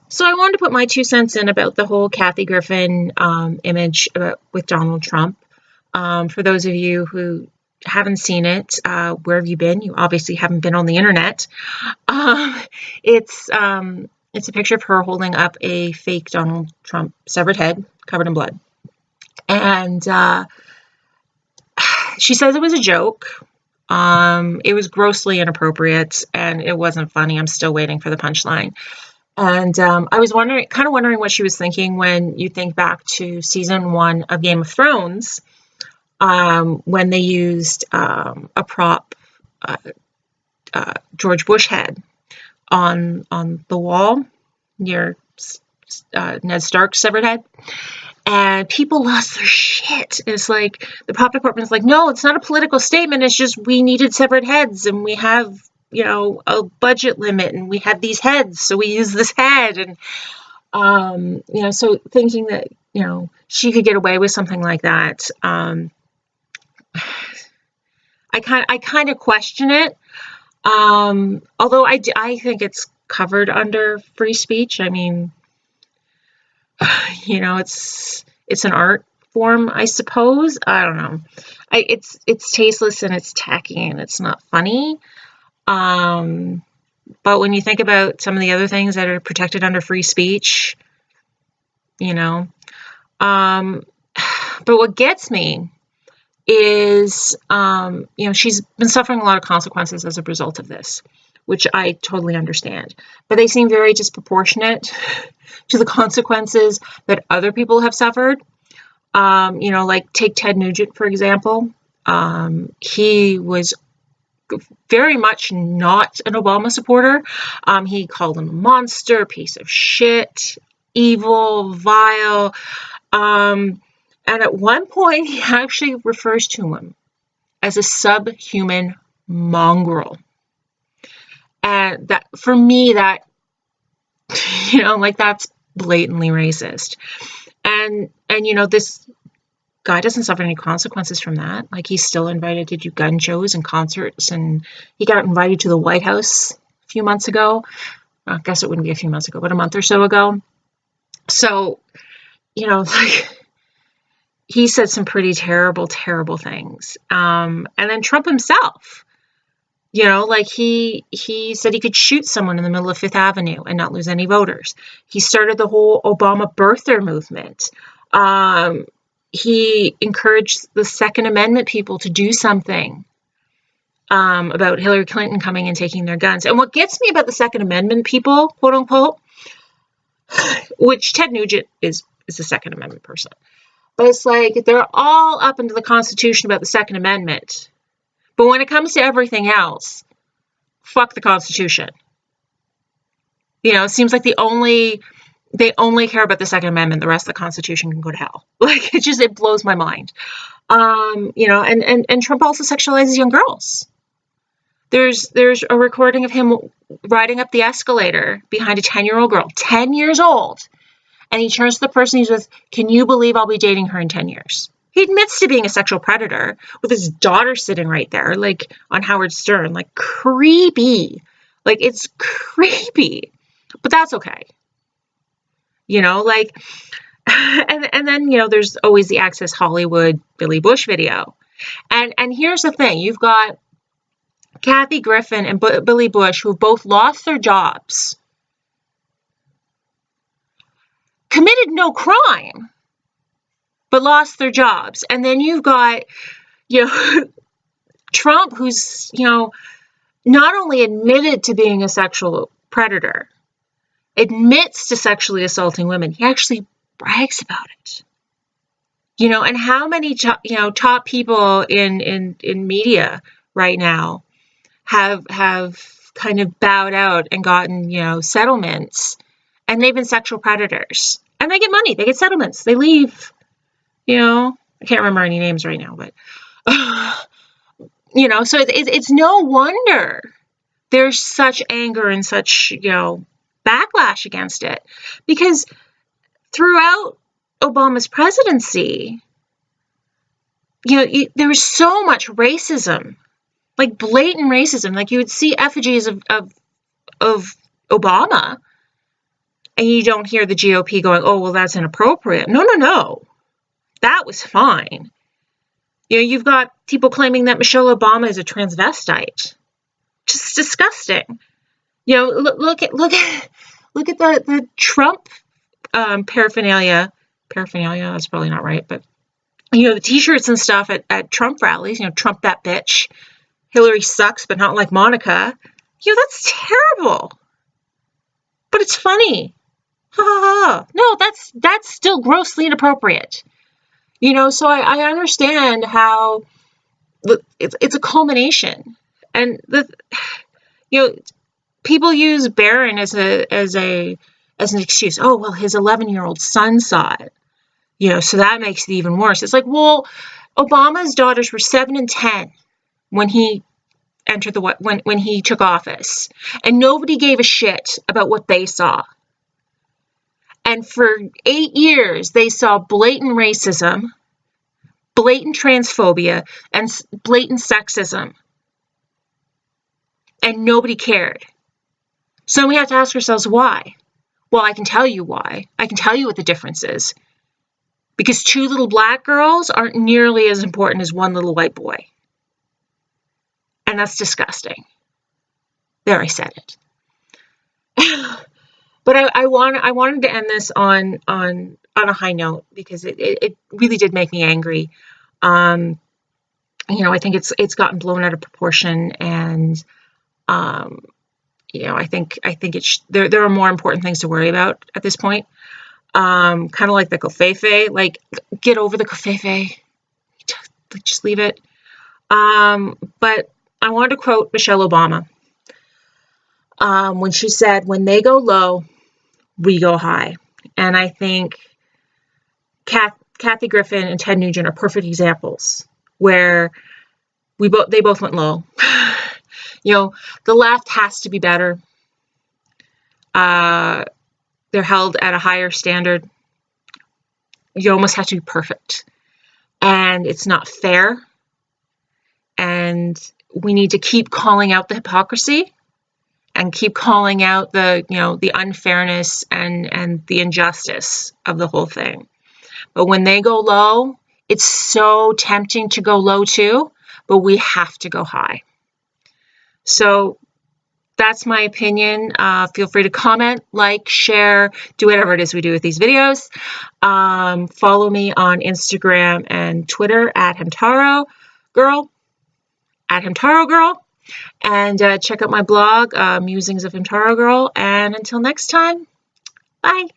So I wanted to put my 2 cents in about the whole Kathy Griffin image with Donald Trump. For those of you who haven't seen it, where have you been? You obviously haven't been on the internet. It's a picture of her holding up a fake Donald Trump severed head covered in blood. And she says it was a joke. It was grossly inappropriate and it wasn't funny. I'm still waiting for the punchline. And I was kind of wondering what she was thinking when you think back to season 1 of Game of Thrones, when they used a prop, George Bush head on the wall near Ned Stark's severed head. And people lost their shit. It's like the prop department's like, no, it's not a political statement. It's just we needed severed heads and we have, a budget limit and we had these heads. So we use this head. And, so thinking that, she could get away with something like that. I kind of question it. Although I think it's covered under free speech. I mean, it's an art form, I suppose. I don't know. It's tasteless and it's tacky and it's not funny. But when you think about some of the other things that are protected under free speech, but what gets me is, she's been suffering a lot of consequences as a result of this, which I totally understand, but they seem very disproportionate to the consequences that other people have suffered. Like take Ted Nugent, for example. He was very much not an Obama supporter. He called him a monster, piece of shit, evil, vile. And at one point, he actually refers to him as a subhuman mongrel. And that, for me, that, that's blatantly racist. And this guy doesn't suffer any consequences from that. Like, he's still invited to do gun shows and concerts, and he got invited to the White House a few months ago. I guess it wouldn't be a few months ago, but a month or so ago. So, he said some pretty terrible, terrible things. And then Trump himself, he said he could shoot someone in the middle of Fifth Avenue and not lose any voters. He started the whole Obama birther movement. He encouraged the Second Amendment people to do something about Hillary Clinton coming and taking their guns. And what gets me about the Second Amendment people, quote unquote, which Ted Nugent is a Second Amendment person, but it's like they're all up into the Constitution about the Second Amendment. But when it comes to everything else, fuck the Constitution. It seems like they only care about the Second Amendment. The rest of the Constitution can go to hell. Like, it blows my mind. And Trump also sexualizes young girls. There's a recording of him riding up the escalator behind a 10-year-old girl, 10 years old. And he turns to the person he's with, can you believe I'll be dating her in 10 years? He admits to being a sexual predator with his daughter sitting right there, like on Howard Stern, like creepy. Like, it's creepy, but that's okay. And then, there's always the Access Hollywood Billy Bush video. And here's the thing. You've got Kathy Griffin and Billy Bush, who both lost their jobs, committed no crime, but lost their jobs. And then you've got, Trump, who's, not only admitted to being a sexual predator, admits to sexually assaulting women. He actually brags about it. And how many top people in media right now have kind of bowed out and gotten, settlements, and they've been sexual predators. And they get money, they get settlements, they leave. I can't remember any names right now, but so it's no wonder there's such anger and such, backlash against it, because throughout Obama's presidency, there was so much racism, like blatant racism. Like, you would see effigies of Obama And you don't hear the GOP going, oh, well, that's inappropriate. No, no, no. That was fine. You know, you've got people claiming that Michelle Obama is a transvestite. Just disgusting. You know, look at the Trump paraphernalia. Paraphernalia, that's probably not right, but you know, the t-shirts and stuff at Trump rallies, you know, Trump that bitch. Hillary sucks, but not like Monica. You know, that's terrible. But it's funny. Ha ha ha. No, that's still grossly inappropriate. You know, so I understand how it's a culmination. And you know, people use Barron as an excuse. Oh, well, his 11-year-old son saw it. You know, so that makes it even worse. It's like, well, Obama's daughters were 7 and 10 when he entered when he took office, and nobody gave a shit about what they saw. And for 8 years, they saw blatant racism, blatant transphobia, and blatant sexism, and nobody cared. So we have to ask ourselves why. Well, I can tell you why. I can tell you what the difference is. Because 2 little black girls aren't nearly as important as 1 little white boy. And that's disgusting. There, I said it. But I wanted to end this on a high note, because it really did make me angry. You know, I think it's gotten blown out of proportion, and you know, I think there are more important things to worry about at this point. Kind of like the covfefe, like, get over the covfefe, just leave it. But I wanted to quote Michelle Obama when she said, "When they go low, we go high." And I think Kathy Griffin and Ted Nugent are perfect examples where they both went low. You know, the left has to be better. They're held at a higher standard. You almost have to be perfect. And it's not fair. And we need to keep calling out the hypocrisy and keep calling out the, you know, the unfairness and the injustice of the whole thing. But when they go low, it's so tempting to go low too, but we have to go high. So that's my opinion. Feel free to comment, like, share, do whatever it is we do with these videos. Follow me on Instagram and Twitter at Hamtaro Girl, and check out my blog, Musings of Hamtaro Girl. And until next time, bye.